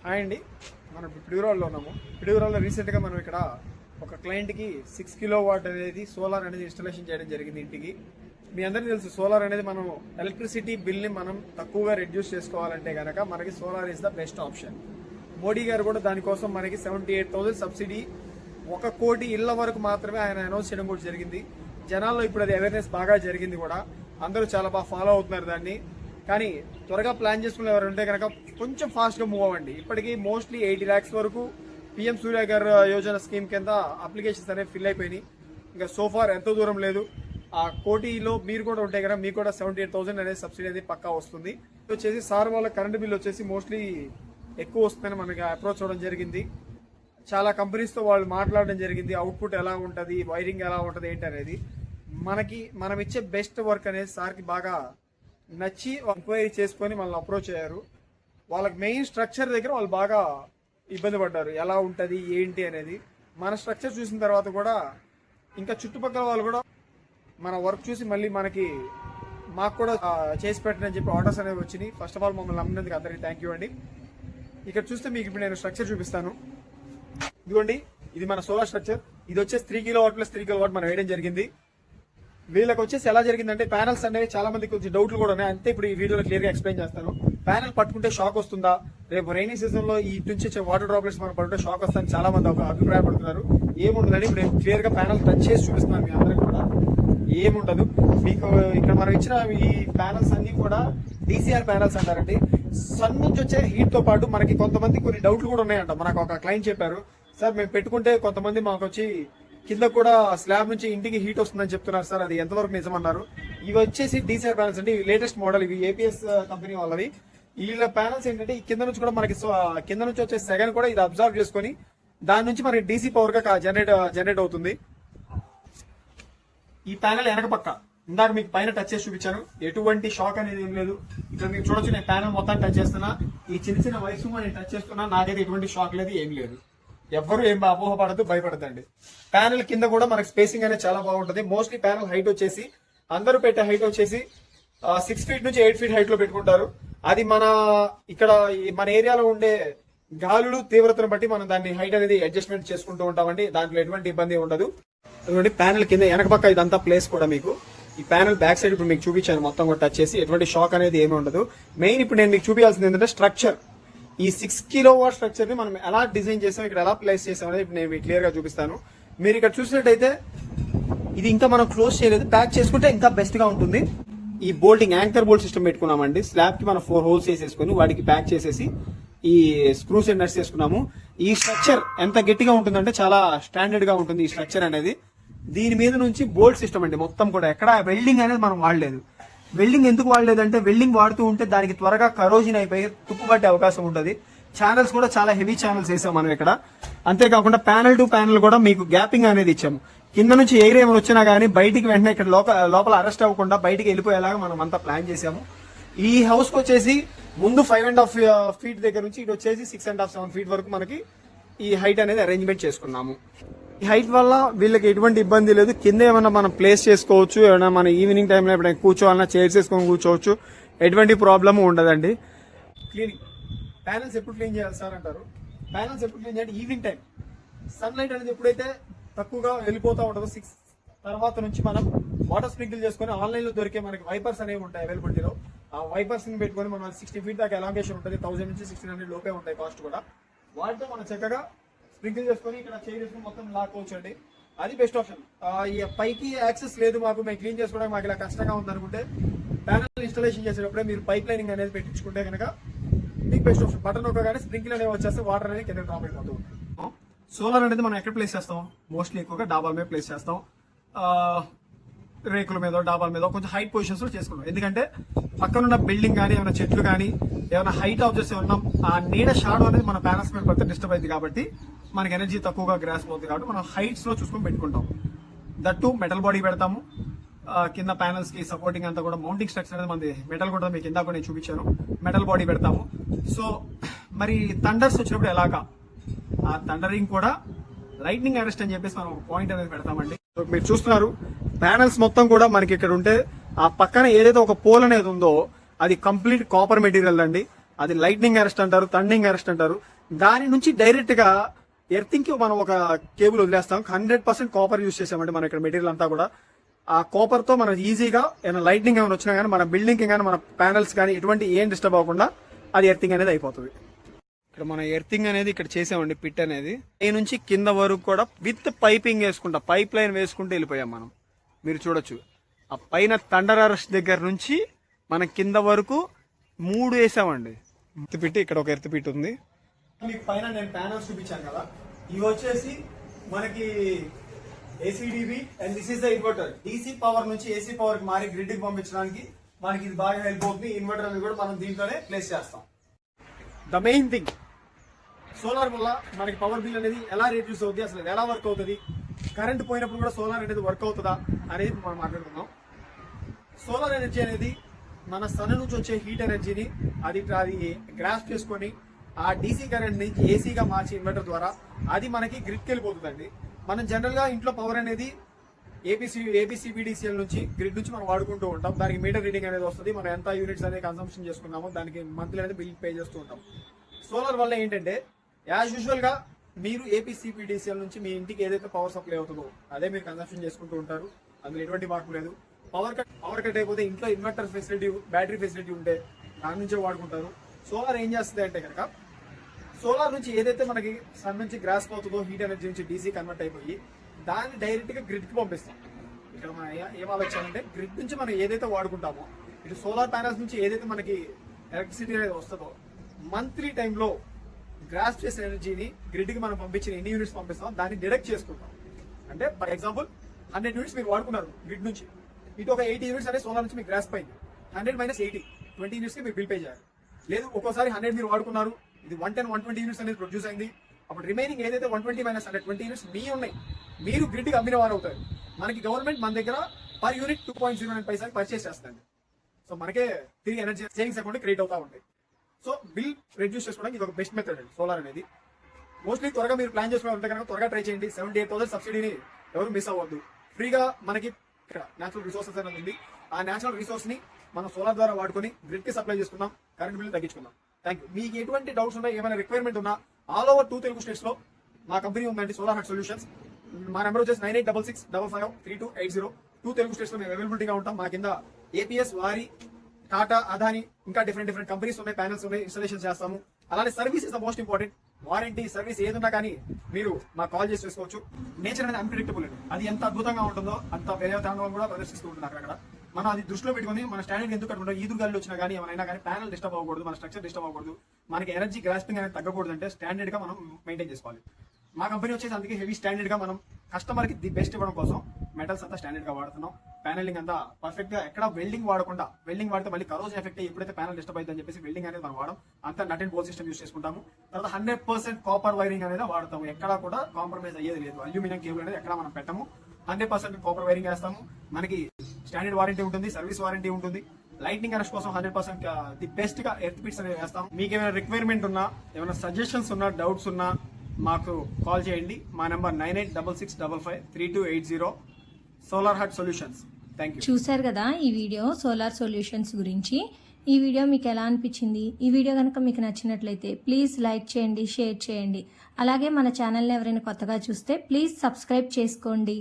Hi అండి, మనం పిడుగురాళ్ళలో ఉన్నాము. పిడుగురాళ్ళలో రీసెంట్గా మనం ఇక్కడ ఒక క్లయింట్కి 6 కిలోవాట్ అనేది సోలార్ అనేది ఇన్స్టాలేషన్ చేయడం జరిగింది ఇంటికి. మీ అందరికీ తెలుసు, సోలార్ అనేది మనం ఎలక్ట్రిసిటీ బిల్ని మనం తక్కువగా రెడ్యూస్ చేసుకోవాలంటే కనుక మనకి solar is the best option. Modi గారు కూడా దానికోసం మనకి 78,000 సబ్సిడీ 1 కోటి ఇళ్ల వరకు మాత్రమే ఆయన అనౌన్స్ చేయడం కూడా జరిగింది. జనాల్లో ఇప్పుడు అది అవేర్నెస్ బాగా జరిగింది కూడా, అందరూ చాలా బాగా ఫాలో అవుతున్నారు దాన్ని. కానీ త్వరగా ప్లాన్ చేసుకునే ఎవరు ఉంటే కనుక కొంచెం ఫాస్ట్గా మూవ్ అవ్వండి. ఇప్పటికీ మోస్ట్లీ 80 lakhs వరకు పిఎం సూర్య గారు యోజన స్కీమ్ కింద అప్లికేషన్స్ అనేవి ఫిల్ అయిపోయినాయి. ఇంకా సోఫార్ ఎంతో దూరం లేదు. ఆ కోటిలో మీరు కూడా ఉంటే కనుక మీకు కూడా 78,000 అనేది సబ్సిడీ అనేది పక్కా వస్తుంది. వచ్చేసి సార్ వాళ్ళ కరెంట్ బిల్ వచ్చేసి మోస్ట్లీ ఎక్కువ వస్తుందని మనకి అప్రోచ్ అవ్వడం జరిగింది. చాలా కంపెనీస్తో వాళ్ళు మాట్లాడడం జరిగింది, అవుట్పుట్ ఎలా ఉంటుంది, వైరింగ్ ఎలా ఉంటుంది ఏంటి అనేది. మనం ఇచ్చే బెస్ట్ వర్క్ అనేది సార్కి బాగా నచ్చి ఎంక్వైరీ చేసుకొని మనల్ని అప్రోచ్ అయ్యారు. వాళ్ళకి మెయిన్ స్ట్రక్చర్ దగ్గర వాళ్ళు బాగా ఇబ్బంది పడ్డారు, ఎలా ఉంటుంది ఏంటి అనేది. మన స్ట్రక్చర్ చూసిన తర్వాత కూడా ఇంకా చుట్టుపక్కల వాళ్ళు కూడా మన వర్క్ చూసి మళ్ళీ మాకు కూడా చేసి పెట్టనని చెప్పి ఆర్డర్స్ అనేవి వచ్చినాయి. ఫస్ట్ ఆఫ్ ఆల్ మమ్మల్ని నమ్మినందుకు అందరికీ థ్యాంక్ యూ అండి. ఇక్కడ చూస్తే మీకు ఇప్పుడు నేను స్ట్రక్చర్ చూపిస్తాను. ఇదిగోండి, ఇది మన సోలార్ స్ట్రక్చర్. ఇది వచ్చేసి 3 కిలోవాట్ ప్లస్ 3 కిలోవాట్ మనం వేయడం జరిగింది. వీళ్ళకి వచ్చేసి ఎలా జరిగిందంటే, ప్యానల్స్ అనేవి చాలా మందికి కొంచెం డౌట్లు కూడా ఉన్నాయి, అంతే ఇప్పుడు ఈ వీడియోలో క్లియర్ గా ఎక్స్ప్లెయిన్ చేస్తాను. ప్యానల్ పట్టుకుంటే షాక్ వస్తుందా, రేపు రైనీ సీజన్ లో ఈ నుంచి వచ్చే వాటర్ డ్రాప్లెట్స్ మనం పట్టుకుంటే షాక్ వస్తుందని చాలా మంది ఒక అభిప్రాయపడుతున్నారు. ఏముండదని ఇప్పుడు నేను క్లియర్ గా ప్యానల్ టచ్ చేసి చూపిస్తున్నాను మీ అందరికి కూడా. ఏముండదు మీకు ఇక్కడ మనం ఇచ్చిన ఈ ప్యానల్స్ అన్ని కూడా డీసీఆర్ ప్యానల్స్ అంటారండి. సన్ నుంచి వచ్చే హీట్ తో పాటు మనకి కొంతమంది కొన్ని డౌట్లు కూడా ఉన్నాయంట. మనకు ఒక క్లయింట్ చెప్పారు, సార్ మేము పెట్టుకుంటే కొంతమంది మాకు వచ్చి కింద కూడా స్లాబ్ నుంచి ఇంటికి హీట్ వస్తుందని చెప్తున్నారు సార్, అది ఎంతవరకు నిజమన్నారు. ఇవి వచ్చేసి డీసీఆర్ ప్యానల్స్ అండి, లేటెస్ట్ మోడల్. ఇవి ఏపీఎస్ కంపెనీ వాళ్ళవి. వీళ్ళ ప్యానల్స్ ఏంటంటే ఈ కింద నుంచి కూడా మనకి కింద నుంచి వచ్చే సెగన్ కూడా ఇది అబ్జర్వ్ చేసుకుని దాని నుంచి మనకి డీసీ పవర్ గా జనరేట్ అవుతుంది. ఈ ప్యానల్ వెనక పక్క ఇందాక మీకు పైన టచ్ చేసి చూపించాను, ఎటువంటి షాక్ అనేది ఏం లేదు. ఇక్కడ మీరు చూడొచ్చు, నేను ప్యానల్ మొత్తం టచ్ చేస్తున్నా, ఈ చిన్న చిన్న వయసు నేను టచ్ చేస్తున్నా, నాకైతే ఎటువంటి షాక్ లేదు, ఏం లేదు. ఎవరు ఏం అపోహపడద్దు, భయపడద్దండి. ప్యానల్ కింద కూడా మనకి స్పేసింగ్ అనేది చాలా బాగుంటుంది. మోస్ట్లీ ప్యానల్ హైట్ వచ్చేసి అందరూ పెట్టే హైట్ వచ్చేసి 6 feet నుంచి 8 feet హైట్ లో పెట్టుకుంటారు. అది ఇక్కడ మన ఏరియాలో ఉండే గాలులు తీవ్రతను బట్టి మనం దాన్ని హైట్ అనేది అడ్జస్ట్మెంట్ చేసుకుంటూ ఉంటామండి. దాంట్లో ఎటువంటి ఇబ్బంది ఉండదు. అటువంటి ప్యానల్ కింద వెనక పక్క ఇదంతా ప్లేస్ కూడా మీకు ఈ ప్యానల్ బ్యాక్ సైడ్ ఇప్పుడు మీకు చూపించాను, మొత్తం కూడా టచ్ చేసి ఎటువంటి షాక్ అనేది ఏమీ ఉండదు. మెయిన్ ఇప్పుడు నేను మీకు చూపించాల్సింది ఏంటంటే స్ట్రక్చర్. ఈ 6 కిలోవాట్ స్ట్రక్చర్ ని మనం ఎలా డిజైన్ చేసాం, ఇక్కడ ఎలా ప్లేస్ చేసాం అనేది ఇప్పుడు నేను క్లియర్ గా చూపిస్తాను. మీరు ఇక్కడ చూసినట్టయితే ఇది ఇంకా మనం క్లోజ్ చేయలేదు, ప్యాక్ చేసుకుంటే ఇంకా బెస్ట్ గా ఉంటుంది. ఈ బోల్టింగ్ యాంకర్ బోల్ట్ సిస్టమ్ పెట్టుకున్నామండి. స్లాబ్ కి మనం 4 holes వేసేసుకుని వాటికి ప్యాక్ చేసేసి ఈ స్క్రూస్ అండ్ నట్స్ చేసుకున్నాము. ఈ స్ట్రక్చర్ ఎంత గట్టిగా ఉంటుందంటే చాలా స్టాండర్డ్ గా ఉంటుంది ఈ స్ట్రక్చర్ అనేది. దీని మీద నుంచి బోల్ట్ సిస్టమ్ అండి, మొత్తం కూడా ఎక్కడ వెల్డింగ్ అనేది మనం వాడలేదు. వెల్డింగ్ ఎందుకు వాడలేదంటే, వెల్డింగ్ వాడుతూ ఉంటే దానికి త్వరగా కరోజన్ అయిపోయి తుప్పుపట్టే అవకాశం ఉంటుంది. ఛానల్స్ కూడా చాలా హెవీ ఛానల్స్ వేసాం మనం ఇక్కడ. అంతేకాకుండా ప్యానల్ టు ప్యానల్ కూడా మీకు గ్యాపింగ్ అనేది ఇచ్చాము. కింద నుంచి ఎయిర్ ఏమైనా వచ్చినా గానీ బయటికి వెంటనే ఇక్కడ లోపల అరెస్ట్ అవ్వకుండా బయటికి వెళ్ళిపోయేలాగా మనం అంతా ప్లాన్ చేసాము. ఈ హౌస్ కి వచ్చేసి ముందు 5.5 feet దగ్గర నుంచి ఇటు వచ్చేసి 6.5, 7 feet వరకు మనకి ఈ హైట్ అనేది అరేంజ్మెంట్ చేసుకున్నాము. ఈ హైట్ వల్ల వీళ్ళకి ఎటువంటి ఇబ్బంది లేదు. కింద ఏమైనా మనం ప్లేస్ చేసుకోవచ్చు, ఏమైనా మన ఈవినింగ్ టైంలో ఎప్పుడైనా కూర్చోవాలన్నా చైర్స్ వేసుకొని కూర్చోవచ్చు, ఎటువంటి ప్రాబ్లమ్ ఉండదండి. క్లీనింగ్ ప్యానల్స్ ఎప్పుడు క్లీన్ చేయాలి సార్ అంటారు. ప్యానల్స్ ఎప్పుడు క్లీన్ చేయాలి? ఈవినింగ్ టైం సన్లైట్ అనేది ఎప్పుడైతే తక్కువగా వెళ్ళిపోతూ ఉంటుందో 6 తర్వాత నుంచి మనం వాటర్ స్ప్రింకిల్ చేసుకుని ఆన్లైన్ లో దొరికే మనకి వైపర్స్ అనేవి ఉంటాయి అవైలబిలిటీలో. ఆ వైపర్స్ ని పెట్టుకుని మనం 60 feet దాకా ఎలాంగేషన్ ఉంటుంది, 1000 నుంచి 1600 లోపే ఉంటాయి కాస్ట్ కూడా. వాటితో మనం చక్కగా స్ప్రింకిల్ చేసుకుని ఇక్కడ చైర్ చేసుకుని మొత్తం లాక్కోవచ్చు అండి. అది బెస్ట్ ఆప్షన్. ఈ పైకి యాక్సెస్ లేదు మాకు, మేము క్లీన్ చేసుకోవడానికి మాకు ఇలా కష్టంగా ఉంది అనుకుంటే ప్యానల్ ఇన్స్టాలేషన్ చేసేటప్పుడే మీరు పైప్ లైనింగ్ అనేది పెట్టించుకుంటే కనుక మీకు బెస్ట్ ఆప్షన్. బటన్ నొక్కగానే స్ప్రింకిల్ అనేవి వచ్చేస్తే వాటర్ అనేది కింద డ్రాప్ అయిపోతుంది. సోలార్ అనేది మనం ఎక్కడ ప్లేస్ చేస్తాం? మోస్ట్లీ ఎక్కువగా డాబాల మీద ప్లేస్ చేస్తాం, రేకుల మీద, డాబాల మీద కొంచెం హైట్ పొజిషన్స్ లో చేసుకుంటాం. ఎందుకంటే పక్కనున్న బిల్డింగ్ కానీ ఏమైనా చెట్లు కానీ ఏమైనా హైట్ ఆబ్జెక్ట్స్ ఏమన్నా ఆ నీడ షాడో అనేది మన ప్యానల్స్ మీద పడితే డిస్టర్బ్ అయింది కాబట్టి మనకి ఎనర్జీ తక్కువగా గ్రాస్ పోతుంది కాబట్టి మనం హైట్స్ లో చూసుకొని పెట్టుకుంటాం. దట్టు మెటల్ బాడీ పెడతాము. కింద ప్యానల్స్ కి సపోర్టింగ్ అంతా కూడా మౌంటింగ్ స్ట్రక్చర్ అనేది మనది మెటల్ కూడా మీకు ఇందాక నేను చూపించాను, మెటల్ బాడీ పెడతాము. సో మరి థండర్స్ వచ్చినప్పుడు ఎలాగా, ఆ థండరింగ్ కూడా లైట్నింగ్ అరెస్ట్ అని చెప్పేసి మనం పాయింట్ అనేది పెడతామండి. మీరు చూస్తున్నారు ప్యానల్స్ మొత్తం కూడా మనకి ఇక్కడ ఉంటే ఆ పక్కన ఏదైతే ఒక పోల్ అనేది ఉందో అది కంప్లీట్ కాపర్ మెటీరియల్ అండి. అది లైట్నింగ్ అరెస్ట్ అంటారు, థండరింగ్ అరెస్ట్ అంటారు. దాని నుంచి డైరెక్ట్ గా ఎర్తింగ్ కి మనం ఒక కేబుల్ వదిలేస్తాం. 100% కాపర్ యూజ్ చేసామంటే మనం ఇక్కడ మెటీరియల్ అంతా కూడా ఆ కాపర్ తో మనం ఈజీగా ఏమైనా లైట్నింగ్ ఏమైనా వచ్చినా కానీ మన బిల్డింగ్ కి కానీ మన ప్యానల్స్ కానీ ఎటువంటి ఏం డిస్టర్బ్ అవ్వకుండా అది ఎర్తింగ్ అనేది అయిపోతుంది. ఇక్కడ మన ఎర్తింగ్ అనేది ఇక్కడ చేసామండి, పిట్ అనేది ఈ నుంచి కింద వరకు కూడా విత్ పైపింగ్ వేసుకుంటా, పైప్ లైన్ వేసుకుంటూ వెళ్ళిపోయాం మనం. మీరు చూడొచ్చు ఆ పైన థండర్ అరెస్ట్ దగ్గర నుంచి మనం కింద వరకు 3 వేసామండి. ఎర్త్ పిట్ ఇక్కడ ఒక ఎర్త్ పిట్ ఉంది. మీకు పైన నేను ప్యానల్స్ చూపించాను కదా, ఇవి వచ్చేసి మనకి ACDB and this is the inverter. DC power నుంచి ఏసీ పవర్ కి మారి గ్రిడ్ కి పంపించడానికి మనకి ఇది బాగా హెల్ప్ అవుతుంది. ఇన్వర్టర్ అనేది కూడా మనం దీంట్లోనే ప్లేస్ చేస్తాం. ద మెయిన్ థింగ్, సోలార్ వల్ల మనకి పవర్ బిల్ అనేది ఎలా రిడ్యూస్ అవుతుంది, అసలు ఎలా వర్క్ అవుతుంది, కరెంట్ పోయినప్పుడు కూడా సోలార్ అనేది వర్క్ అవుతుందా అనేది మనం మాట్లాడుకుందాం. సోలార్ ఎనర్జీ అనేది మన సన్ నుంచి వచ్చే హీట్ ఎనర్జీని అది గ్రాస్ప్ చేసుకొని ఆ డీసీ కరెంట్ నుంచి ఏసీగా మార్చి ఇన్వర్టర్ ద్వారా అది మనకి గ్రిడ్కి వెళ్ళిపోతుందండి. మనం జనరల్ గా ఇంట్లో పవర్ అనేది ఏపీసీబీడీసీఎల్ నుంచి గ్రిడ్ నుంచి మనం వాడుకుంటూ ఉంటాం. దానికి మీటర్ రీడింగ్ అనేది వస్తుంది, మనం ఎంత యూనిట్స్ అనేది కన్సంప్షన్ చేసుకున్నామో దానికి మంత్లీ అనేది బిల్ పే చేస్తూ ఉంటాం. సోలార్ వల్ల ఏంటంటే యాజ్ యూజువల్ గా మీరు ఏపీసీబీడీసీఎల్ నుంచి మీ ఇంటికి ఏదైతే పవర్ సప్లై అవుతుందో అదే మీరు కన్సంప్షన్ చేసుకుంటూ ఉంటారు. అందులో ఎటువంటి మార్పు లేదు. పవర్ కట్ అయిపోతే ఇంట్లో ఇన్వర్టర్ ఫెసిలిటీ, బ్యాటరీ ఫెసిలిటీ ఉంటే దాని నుంచే వాడుకుంటారు. సోలార్ ఏం చేస్తుంది అంటే కనుక సోలార్ నుంచి ఏదైతే మనకి సన్ నుంచి గ్రాస్ అవుతుందో హీట్ ఎనర్జీ నుంచి డీసీ కన్వర్ట్ అయిపోయి దాన్ని డైరెక్ట్ గా గ్రిడ్ కి పంపిస్తాం. ఇక్కడ మనం ఏం ఆలోచించాలంటే గ్రిడ్ నుంచి మనం ఏదైతే వాడుకుంటామో ఇటు సోలార్ ప్యానల్స్ నుంచి ఏదైతే మనకి ఎలక్ట్రిసిటీ అనేది వస్తుందో మంత్లీ టైంలో గ్రాస్ చేసిన ఎనర్జీని గ్రిడ్ కి మనం పంపించిన ఎన్ని యూనిట్స్ పంపిస్తాం దాన్ని డిడక్ట్ చేసుకుంటాం. అంటే ఫర్ ఎగ్జాంపుల్ 100 యూనిట్స్ మీరు వాడుకున్నారు గ్రిడ్ నుంచి, ఇటు ఒక 80 యూనిట్స్ అనేది సోలార్ నుంచి మీకు గ్రాస్ పోయింది. 100 - 80 20 యూనిట్స్ కి మీరు బిల్ పే చేయాలి. లేదు ఒక్కోసారి 100 మీరు వాడుకున్నారు, ఇది 110 120 యూనిట్స్ అనేది ప్రొడ్యూస్ అయింది. అప్పుడు రిమైనింగ్ ఏదైతే 120 - 120 యూనిట్స్ మీ ఉన్నాయి, మీరు గ్రిడ్ కి అమ్మిన వారు అవుతారు. మనకి గవర్నమెంట్ మన దగ్గర పర్ యూనిట్ 2.09 పైసలు పర్చేస్ చేస్తుంది. సో మనకే తిరిగి ఎనర్జీ సేవింగ్స్ అకౌంట్ క్రియేట్ అవుతా ఉంటాయి. సో బిల్ రెడ్యూస్ చేసుకోవడానికి ఇది ఒక బెస్ట్ మెథడ్ అండి సోలార్ అనేది. మోస్ట్లీ త్వరగా మీరు ప్లాన్ చేసుకుంటే కనుక త్వరగా ట్రై చేయండి. 78,000 సబ్సిడీని ఎవరు మిస్ అవ్వద్దు. ఫ్రీగా మనకి ఇక్కడ నేచురల్ రిసోర్సెస్ అనేది ఉంది. ఆ నేచురల్ రిసోర్స్ ని మనం సోలార్ ద్వారా వాడుకొని గ్రిడ్ కి సప్లై చేసుకుందాం, కరెంట్ బిల్ తగ్గించుకుందాం. Thank you. మీకు ఎటువంటి డౌట్స్ ఉన్నా, ఏమైనా రిక్వైర్మెంట్ ఉన్నా ఆల్ ఓవర్ 2 తెలుగు స్టేట్స్ లో మా కంపెనీ ఉందండి, సోలార్ హట్ సొల్యూషన్స్. మా నెంబర్ వచ్చేసి 9866555280. 2 తెలుగు స్టేట్స్ లో మేము అవైలబిలిటీగా ఉంటాం. మా కింద ఏపీఎస్, వారి, టాటా, అదాని ఇంకా డిఫరెంట్ కంపెనీస్ ఉన్నాయి, ప్యానల్స్ ఉన్నాయి, ఇన్స్టాలేషన్ చేస్తాము. అలానే service is the most important. Warranty service ఏదున్నా కానీ మీరు మాకు కాల్ చేసి చేసుకోవచ్చు. నేచర్ అనేది అన్ప్రిడిక్టబుల్ అండి. అది ఎంత అద్భుతంగా ఉంటుందో అంత వేరే తాండవం కూడా ప్రదర్శిస్తూ ఉంటున్నారు అక్కడ. మనం అది దృష్టిలో పెట్టుకుని మన స్టాండర్డ్ ఎందుకు కట్టుకుంటాం, ఈదురు గాలి వచ్చినా కానీ ఏమైనా కానీ ప్యానల్ డిస్టర్బ్ అవ్వకూడదు, మన స్ట్రక్చర్ డిస్టర్బ్ అవ్వకూడదు, మనకి ఎనర్జీ గ్రాస్పింగ్ అనేది తగ్గకూడదు అంటే స్టాండర్డ్ గా మనం మెయింటైన్ చేసుకోవాలి. మా కంపెనీ వచ్చేసి అందుకే హెవీ స్టాండర్డ్ గా మనం కస్టమర్ కి ది బెస్ట్ ఇవ్వడం కోసం మెటల్స్ అంతా స్టాండర్డ్ గా వాడుతున్నాం. ప్యానలింగ్ అంతా పర్ఫెక్ట్ గా, ఎక్కడ వెల్డింగ్ వాడకుండా, వెల్డింగ్ వాడితే మళ్ళీ కరోజన్ ఎఫెక్ట్ ఎప్పుడైతే ప్యానల్ డిస్టర్బ్ అవుతుందని చెప్పేసి వెల్డింగ్ అనేది మనం వాడడం. అంతా nut and bolt system use చేసుకుంటాము. తర్వాత 100% కాపర్ వైరింగ్ అనేది వాడతాము. ఎక్కడ కూడా కాంప్రమైజ్ అయ్యేది లేదు. అల్యూమినియం కేబుల్ అనేది ఎక్కడ మనం పెట్టము. 100% కాపర్ వైరింగ్ వేస్తాము. మనకి స్టాండర్డ్ వారంటీ ఉంటుంది, సర్వీస్ వారంటీ ఉంటుంది. లైటింగ్ అరెస్ట్ కోసం 100% ది బెస్ట్ గా ఎర్త్ పిట్స్ అనేది వేస్తాం. మీకు ఏమైనా రిక్వైర్మెంట్ ఉన్నా, ఏమైనా సజెషన్స్ ఉన్నా, డౌట్స్ ఉన్నా మాకు కాల్ చేయండి. మా number 9866553280. Solar hut solutions. Thank you. చూశారు కదా ఈ వీడియో సోలార్ సొల్యూషన్స్ గురించి. ఈ వీడియో మీకు ఎలా అనిపించింది? ఈ వీడియో కనుక మీకు నచ్చినట్లయితే ప్లీజ్ లైక్ చేయండి, షేర్ చేయండి. అలాగే మన ఛానల్ని ఎవరైనా కొత్తగా చూస్తే ప్లీజ్ సబ్స్క్రైబ్ చేసుకోండి.